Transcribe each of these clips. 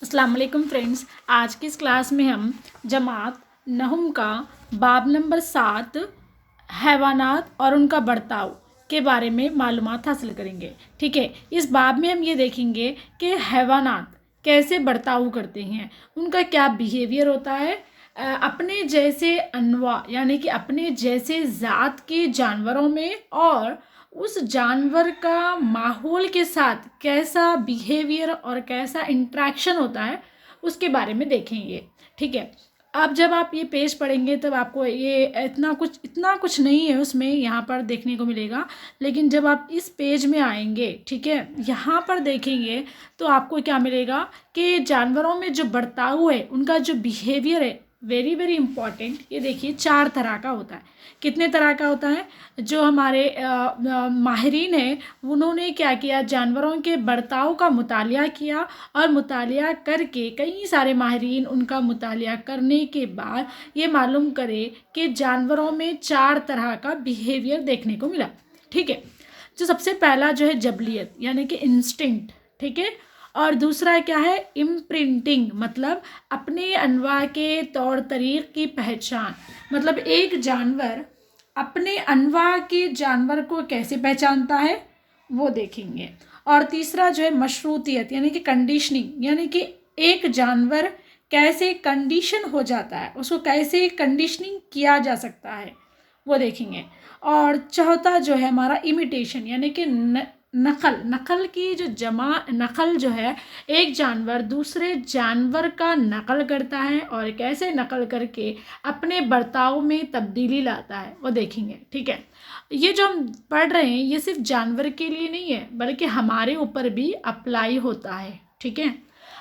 अस्सलाम वालेकुम फ्रेंड्स। आज की इस क्लास में हम जमात नहुम का बाब नंबर 7 हैवानात और उनका बर्ताव के बारे में मालूमात हासिल करेंगे। ठीक है, इस बाब में हम ये देखेंगे कि हैवानात कैसे बर्ताव करते हैं, उनका क्या बिहेवियर होता है। अपने जैसे अनवा यानी कि अपने जैसे ज़ात के जानवरों में और उस जानवर का माहौल के साथ कैसा बिहेवियर और कैसा इंट्रैक्शन होता है उसके बारे में देखेंगे। ठीक है, अब जब आप ये पेज पढ़ेंगे तब आपको ये इतना कुछ नहीं है उसमें यहाँ पर देखने को मिलेगा, लेकिन जब आप इस पेज में आएंगे, ठीक है, यहाँ पर देखेंगे तो आपको क्या मिलेगा कि जानवरों में जो बर्ताव है, उनका जो बिहेवियर है, वेरी वेरी इंपॉर्टेंट। ये देखिए 4 तरह का होता है। कितने तरह का होता है? जो हमारे माहिरीन हैं उन्होंने क्या किया, जानवरों के बर्ताव का मुतालिया किया और मुतालिया करके कई सारे माहिरीन उनका मुतालिया करने के बाद ये मालूम करे कि जानवरों में 4 तरह का बिहेवियर देखने को मिला। ठीक है, जो सबसे पहला जो है जबलियत यानी कि इंस्टिंक्ट। ठीक है, और दूसरा क्या है? इम्प्रिंटिंग, मतलब अपने अनवा के तौर तरीक़ की पहचान। मतलब एक जानवर अपने अनवा के जानवर को कैसे पहचानता है वो देखेंगे। और तीसरा जो है मशरूतियत यानी कि कंडीशनिंग, यानी कि एक जानवर कैसे कंडीशन हो जाता है, उसको कैसे कंडीशनिंग किया जा सकता है वो देखेंगे। और चौथा जो है हमारा इमिटेशन यानी कि नकल की जो नकल जो है, एक जानवर दूसरे जानवर का नकल करता है और कैसे नकल करके अपने बर्ताव में तब्दीली लाता है वो देखेंगे। ठीक है, ये जो हम पढ़ रहे हैं ये सिर्फ जानवर के लिए नहीं है बल्कि हमारे ऊपर भी अप्लाई होता है। ठीक है,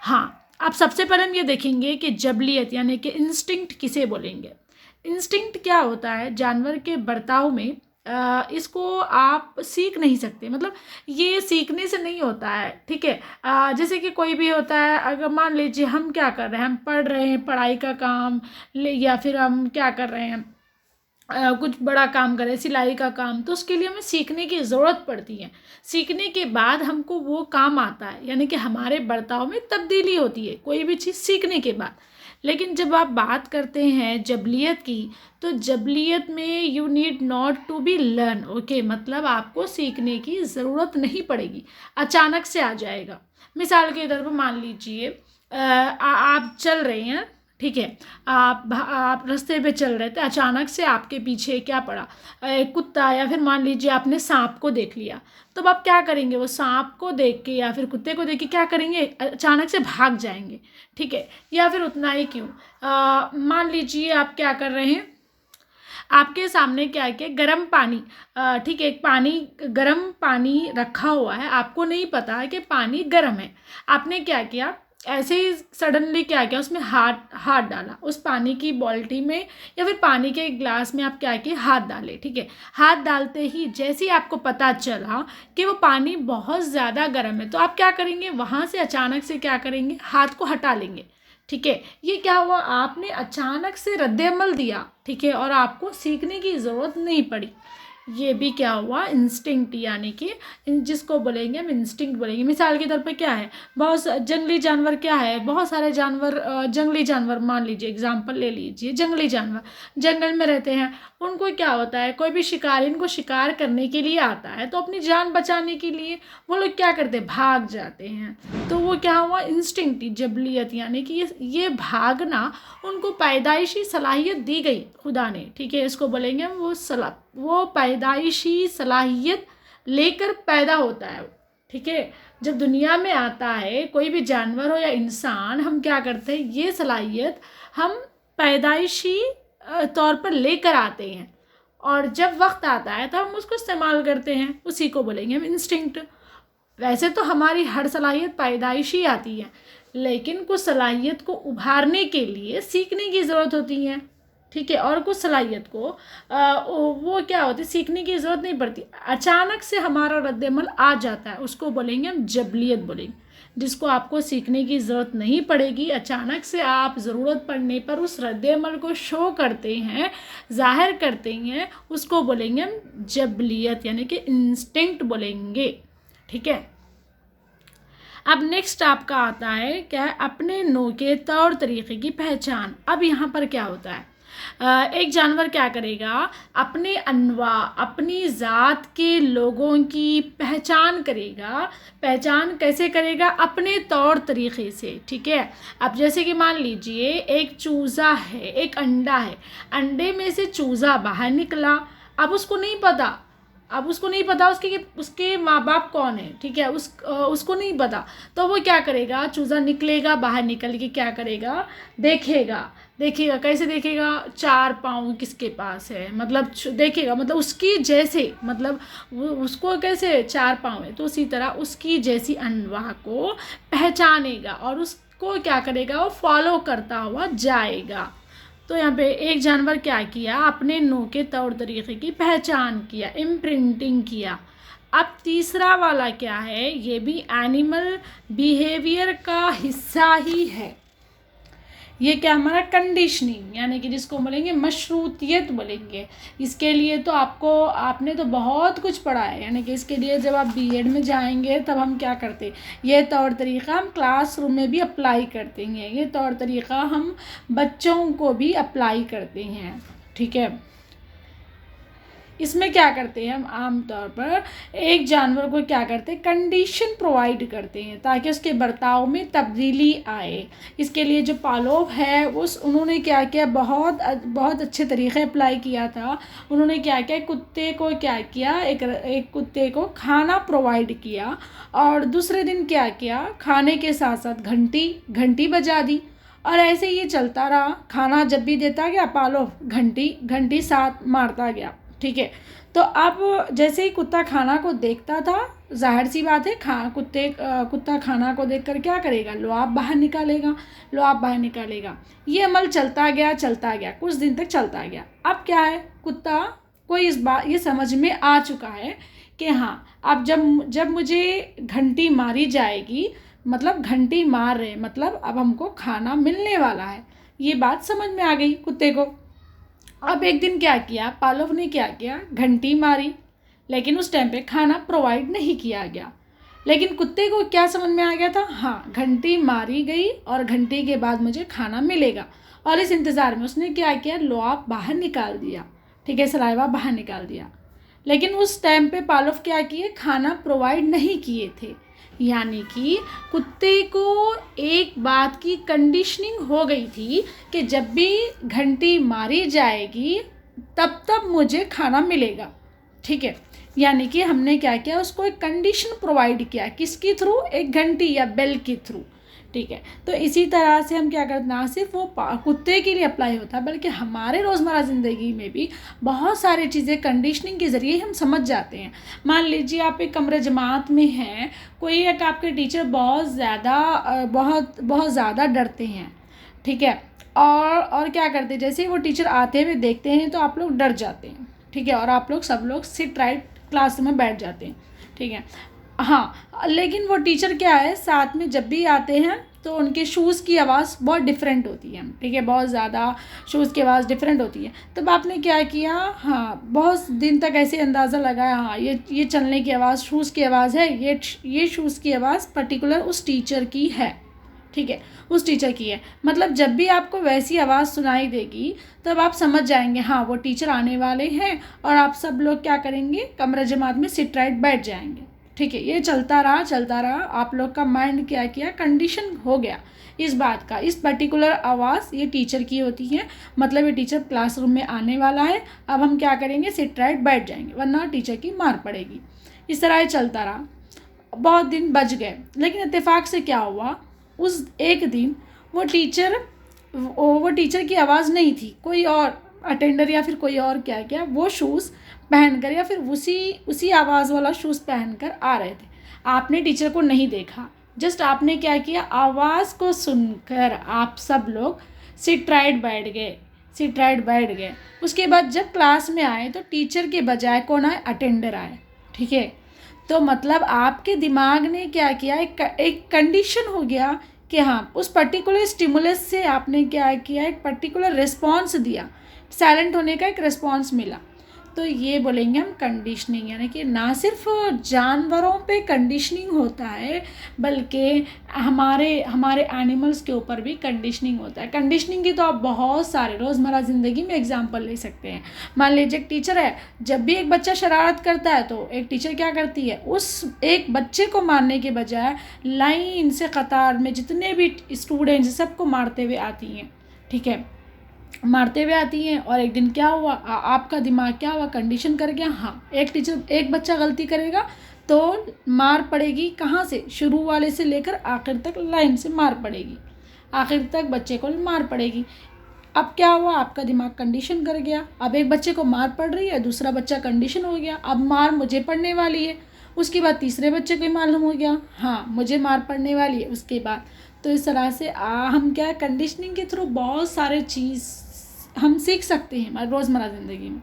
हाँ, अब सबसे पहले हम ये देखेंगे कि जबलियत यानी कि इंस्टिंक्ट किसे बोलेंगे। इंस्टिंक्ट क्या होता है? जानवर के बर्ताव में इसको आप सीख नहीं सकते, मतलब ये सीखने से नहीं होता है। ठीक है, जैसे कि कोई भी होता है, अगर मान लीजिए हम क्या कर रहे हैं, हम पढ़ रहे हैं पढ़ाई का काम या फिर हम क्या कर रहे हैं, कुछ बड़ा काम करें, सिलाई का काम, तो उसके लिए हमें सीखने की ज़रूरत पड़ती है। सीखने के बाद हमको वो काम आता है, यानी कि हमारे बर्ताव में तब्दीली होती है कोई भी चीज़ सीखने के बाद। लेकिन जब आप बात करते हैं जबलियत की, तो जबलियत में you need not to be learn. Okay, मतलब आपको सीखने की ज़रूरत नहीं पड़ेगी, अचानक से आ जाएगा। मिसाल के तौर पर मान लीजिए आप चल रहे हैं, ठीक है, आप रास्ते पे चल रहे थे, अचानक से आपके पीछे क्या पड़ा, एक कुत्ता, या फिर मान लीजिए आपने सांप को देख लिया, तो अब आप क्या करेंगे? वो सांप को देख के या फिर कुत्ते को देख के क्या करेंगे? अचानक से भाग जाएंगे। ठीक है, या फिर उतना ही क्यों, मान लीजिए आप क्या कर रहे हैं, आपके सामने क्या है कि गर्म पानी, ठीक है, गर्म पानी रखा हुआ है, आपको नहीं पता है कि पानी गर्म है। आपने क्या किया, ऐसे ही सडनली क्या किया, उसमें हाथ डाला, उस पानी की बाल्टी में या फिर पानी के ग्लास में आप क्या किए, हाथ डाले। ठीक है, हाथ डालते ही जैसे ही आपको पता चला कि वो पानी बहुत ज़्यादा गर्म है, तो आप क्या करेंगे? वहाँ से अचानक से क्या करेंगे? हाथ को हटा लेंगे। ठीक है, ये क्या हुआ? आपने अचानक से रद्द-ए-अमल दिया। ठीक है, और आपको सीखने की ज़रूरत नहीं पड़ी। ये भी क्या हुआ? इंस्टिंक्ट, यानी कि जिसको बोलेंगे हम इंस्टिंक्ट बोलेंगे। मिसाल के तौर पे क्या है, बहुत जंगली जानवर क्या है, बहुत सारे जानवर, जंगली जानवर मान लीजिए, एग्जांपल ले लीजिए, जंगली जानवर जंगल में रहते हैं, उनको क्या होता है, कोई भी शिकारी इनको शिकार करने के लिए आता है, तो अपनी जान बचाने के लिए वो लोग क्या करते हैं? भाग जाते हैं। तो वो क्या हुआ? इंस्टिंक्ट, जबलियत, यानी कि ये भागना उनको पैदाइशी सलाहियत दी गई खुदा ने। ठीक है, इसको बोलेंगे हम वो पैदाइशी सलाहियत लेकर पैदा होता है। ठीक है, जब दुनिया में आता है कोई भी जानवर हो या इंसान, हम क्या करते हैं? ये सलाहियत हम पैदाइशी तौर पर लेकर आते हैं और जब वक्त आता है तो हम उसको इस्तेमाल करते हैं, उसी को बोलेंगे हम इंस्टिंक्ट। वैसे तो हमारी हर सलाहियत पैदाइशी आती है, लेकिन कुछ सलाहियत को उभारने के लिए सीखने की ज़रूरत होती है। ठीक है, और कुछ सलाहियत को वो क्या होती है, सीखने की ज़रूरत नहीं पड़ती, अचानक से हमारा रद्द-ए-अमल आ जाता है, उसको बोलेंगे हम जबलियत बोलेंगे। जिसको आपको सीखने की ज़रूरत नहीं पड़ेगी, अचानक से आप ज़रूरत पड़ने पर उस रद्द-ए-अमल को शो करते हैं, ज़ाहिर करते हैं, उसको बोलेंगे हम जबलियत यानी कि इंस्टिंक्ट बोलेंगे। ठीक है, अब नेक्स्ट आपका आता है क्या है, अपने नो के तौर तरीके की पहचान। अब यहाँ पर क्या होता है, एक जानवर क्या करेगा, अपने अनवा अपनी ज़ात के लोगों की पहचान करेगा। पहचान कैसे करेगा, अपने तौर तरीके से, ठीक है। अब जैसे कि मान लीजिए एक चूज़ा है, एक अंडा है, अंडे में से चूज़ा बाहर निकला। अब उसको नहीं पता, उसके माँ बाप कौन है, ठीक है, उसको नहीं पता। तो वो क्या करेगा, चूज़ा निकलेगा, बाहर निकल के क्या करेगा, देखेगा कैसे देखेगा, 4 पाँव किसके पास है, मतलब देखेगा, मतलब उसकी जैसे, मतलब उसको कैसे 4 पाँव है, तो उसी तरह उसकी जैसी अनवा को पहचानेगा और उसको क्या करेगा, वो फॉलो करता हुआ जाएगा। तो यहाँ पे एक जानवर क्या किया, अपने नो के तौर तरीके की पहचान किया, इम्प्रिंटिंग किया। अब तीसरा वाला क्या है, ये भी एनिमल बिहेवियर का हिस्सा ही है। ये क्या हमारा कंडीशनिंग, यानी कि जिसको बोलेंगे मशरूतियत बोलेंगे। इसके लिए तो आपने तो बहुत कुछ पढ़ा है, यानी कि इसके लिए जब आप बीएड में जाएंगे तब हम क्या करते, ये तौर तरीक़ा हम क्लासरूम में भी अप्लाई करते हैं, ये तौर तरीक़ा हम बच्चों को भी अप्लाई करते हैं, ठीक है। इसमें क्या करते हैं हम, आमतौर पर एक जानवर को क्या करते हैं, कंडीशन प्रोवाइड करते हैं ताकि उसके बर्ताव में तब्दीली आए। इसके लिए जो पालोव है उन्होंने क्या किया, बहुत अच्छे तरीक़े अप्लाई किया था। उन्होंने क्या किया, कुत्ते को क्या किया, एक कुत्ते को खाना प्रोवाइड किया और दूसरे दिन क्या किया, खाने के साथ साथ घंटी बजा दी और ऐसे ये चलता रहा। खाना जब भी देता गया पालोव घंटी साथ मारता गया, ठीक है। तो अब जैसे ही कुत्ता खाना को देखता था, जाहिर सी बात है कुत्ता खाना को देखकर क्या करेगा, लुआब बाहर निकालेगा। ये अमल चलता गया कुछ दिन तक चलता गया। अब क्या है, कुत्ता को ये समझ में आ चुका है कि हाँ, अब जब मुझे घंटी मारी जाएगी, मतलब घंटी मार रहे मतलब अब हमको खाना मिलने वाला है, ये बात समझ में आ गई कुत्ते को। अब एक दिन क्या किया, पालोव ने क्या किया, घंटी मारी, लेकिन उस टाइम पे खाना प्रोवाइड नहीं किया गया। लेकिन कुत्ते को क्या समझ में आ गया था, हाँ घंटी मारी गई और घंटी के बाद मुझे खाना मिलेगा। और इस इंतज़ार में उसने क्या किया, लुआब बाहर निकाल दिया, ठीक है, सलाइवा बाहर निकाल दिया। लेकिन उस टाइम पे पालोव क्या किए, खाना प्रोवाइड नहीं किए थे। यानी कि कुत्ते को एक बात की कंडीशनिंग हो गई थी कि जब भी घंटी मारी जाएगी तब मुझे खाना मिलेगा, ठीक है। यानी कि हमने क्या किया, उसको एक कंडीशन प्रोवाइड किया, किसके थ्रू, एक घंटी या बेल के थ्रू, ठीक है। तो इसी तरह से हम क्या करते, ना सिर्फ वो कुत्ते के लिए अप्लाई होता है बल्कि हमारे रोज़मर्रा ज़िंदगी में भी बहुत सारी चीज़ें कंडीशनिंग के ज़रिए हम समझ जाते हैं। मान लीजिए आप एक कमरे जमात में हैं, कोई एक आपके टीचर बहुत ज़्यादा डरते हैं, ठीक है, और क्या करते हैं, जैसे वो टीचर आते हुए देखते हैं तो आप लोग डर जाते हैं, ठीक है, और आप लोग सब लोग सिट राइट क्लासरूम में बैठ जाते हैं, ठीक है। हाँ, लेकिन वो टीचर क्या है, साथ में जब भी आते हैं तो उनके शूज़ की आवाज़ बहुत डिफरेंट होती है, ठीक है, बहुत ज़्यादा शूज़ की आवाज़ डिफरेंट होती है। तब आपने क्या किया, हाँ बहुत दिन तक ऐसे अंदाज़ा लगाया, हाँ ये चलने की आवाज़ शूज़ की आवाज़ है, ये शूज़ की आवाज़ पर्टिकुलर उस टीचर की है, ठीक है, उस टीचर की है। मतलब जब भी आपको वैसी आवाज़ सुनाई देगी तब आप समझ जाएंगे हाँ वो टीचर आने वाले हैं, और आप सब लोग क्या करेंगे, कमरा जमात में सिट राइट बैठ जाएंगे, ठीक है। ये चलता रहा, आप लोग का माइंड क्या किया, कंडीशन हो गया इस बात का, इस पर्टिकुलर आवाज़ ये टीचर की होती है, मतलब ये टीचर क्लासरूम में आने वाला है, अब हम क्या करेंगे, सिट राइट बैठ जाएंगे वरना टीचर की मार पड़ेगी। इस तरह ये चलता रहा, बहुत दिन बच गए। लेकिन इत्तेफाक से क्या हुआ, उस एक दिन वो टीचर की आवाज़ नहीं थी, कोई और अटेंडर या फिर कोई और क्या वो शूज़ पहनकर या फिर उसी आवाज़ वाला शूज़ पहनकर आ रहे थे। आपने टीचर को नहीं देखा, जस्ट आपने क्या किया, आवाज़ को सुनकर आप सब लोग सिट राइट बैठ गए। उसके बाद जब क्लास में आए तो टीचर के बजाय कौन आए, अटेंडर आए, ठीक है। तो मतलब आपके दिमाग ने क्या किया, एक कंडीशन हो गया कि हाँ उस पर्टिकुलर स्टिमुलस से आपने क्या किया, एक पर्टिकुलर रिस्पॉन्स दिया, साइलेंट होने का एक रिस्पॉन्स मिला। तो ये बोलेंगे हम कंडीशनिंग, यानी कि ना सिर्फ जानवरों पे कंडीशनिंग होता है बल्कि हमारे एनिमल्स के ऊपर भी कंडीशनिंग होता है। कंडीशनिंग की तो आप बहुत सारे रोज़मर्रा ज़िंदगी में एग्जांपल ले सकते हैं। मान लीजिए एक टीचर है, जब भी एक बच्चा शरारत करता है तो एक टीचर क्या करती है, उस एक बच्चे को मारने के बजाय लाइन से कतार में जितने भी स्टूडेंट्स सबको मारते हुए आती हैं, ठीक है, मारते हुए आती हैं। और एक दिन क्या हुआ, आपका दिमाग क्या हुआ, कंडीशन कर गया, हाँ एक बच्चा गलती करेगा तो मार पड़ेगी, कहाँ से, शुरू वाले से लेकर आखिर तक लाइन से मार पड़ेगी, आखिर तक बच्चे को मार पड़ेगी। अब क्या हुआ, आपका दिमाग कंडीशन कर गया, अब एक बच्चे को मार पड़ रही है, दूसरा बच्चा कंडीशन हो गया, अब मार मुझे पड़ने वाली है, उसके बाद तीसरे बच्चे को ही मालूम हो गया हाँ मुझे मार पड़ने वाली है उसके बाद। तो इस तरह से हम क्या है, कंडीशनिंग के थ्रू बहुत सारे चीज़ हम सीख सकते हैं हमारे रोज़मर्रा ज़िंदगी में,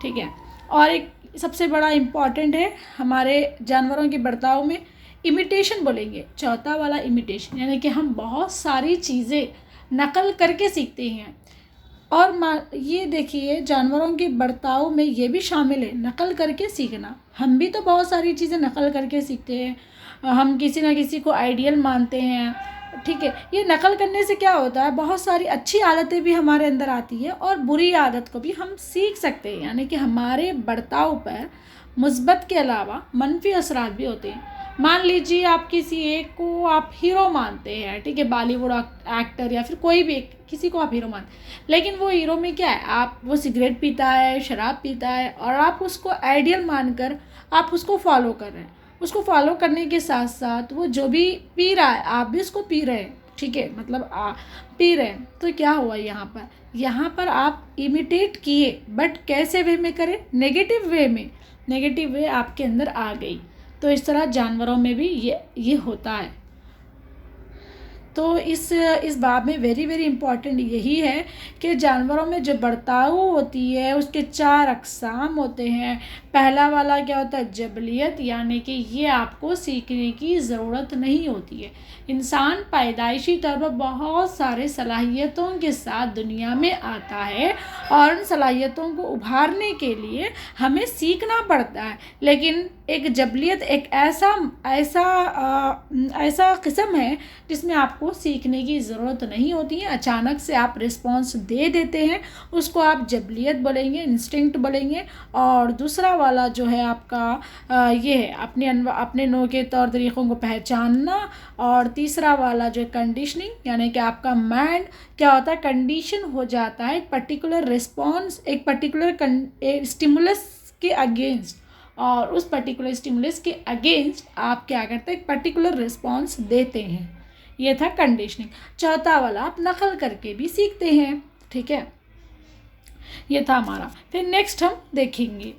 ठीक है। और एक सबसे बड़ा इम्पॉर्टेंट है हमारे जानवरों के बर्ताव में, इमिटेशन बोलेंगे, चौथा वाला इमिटेशन, यानी कि हम बहुत सारी चीज़ें नकल करके सीखते हैं। और ये देखिए जानवरों के बर्ताव में ये भी शामिल है नकल करके सीखना। हम भी तो बहुत सारी चीज़ें नकल करके सीखते हैं, हम किसी ना किसी को आइडियल मानते हैं, ठीक है। ये नकल करने से क्या होता है, बहुत सारी अच्छी आदतें भी हमारे अंदर आती है और बुरी आदत को भी हम सीख सकते हैं, यानी कि हमारे बर्ताव पर मुस्बत के अलावा मनफी असरात भी होते हैं। मान लीजिए आप किसी एक को आप हीरो मानते हैं, ठीक है, बॉलीवुड एक्टर या फिर कोई भी किसी को आप हीरो मानते हैं, लेकिन वो हीरो में क्या है, वो सिगरेट पीता है, शराब पीता है, और आप उसको आइडियल मानकर आप उसको फॉलो कर रहे हैं। उसको फॉलो करने के साथ साथ वो जो भी पी रहा है आप भी उसको पी रहे हैं, ठीक है, मतलब पी रहे हैं। तो क्या हुआ यहाँ पर आप इमिटेट किए, बट कैसे वे में करें, नेगेटिव वे में, नेगेटिव वे आपके अंदर आ गई। तो इस तरह जानवरों में भी ये होता है। तो इस बाब में वेरी वेरी इंपॉर्टेंट यही है कि जानवरों में जो बर्ताव होती है उसके 4 अक़साम होते हैं। पहला वाला क्या होता है, जबलियत, यानी कि ये आपको सीखने की ज़रूरत नहीं होती है। इंसान पैदाइशी तौर पर बहुत सारे सलाहियतों के साथ दुनिया में आता है और उन सलाहियतों को उभारने के लिए हमें सीखना पड़ता है। लेकिन एक जबलियत एक ऐसा किस्म है जिसमें आपको सीखने की ज़रूरत नहीं होती है, अचानक से आप रिस्पॉन्स दे देते हैं, उसको आप जबलियत बोलेंगे, इंस्टिंक्ट बोलेंगे। और दूसरा वाला जो है आपका ये है अपने नौ के तौर तरीक़ों को पहचानना। और तीसरा वाला जो है कंडीशनिंग, यानी कि आपका माइंड क्या होता है, कंडीशन हो जाता है एक पर्टिकुलर रिस्पॉन्स, एक पर्टिकुलर स्टिमुलस के अगेंस्ट, और उस पर्टिकुलर स्टिमुलस के अगेंस्ट आप क्या करते हैं, एक पर्टिकुलर रिस्पॉन्स देते हैं। ये था कंडीशनिंग। चौथा वाला आप नकल करके भी सीखते हैं, ठीक है, ये था हमारा। फिर नेक्स्ट हम देखेंगे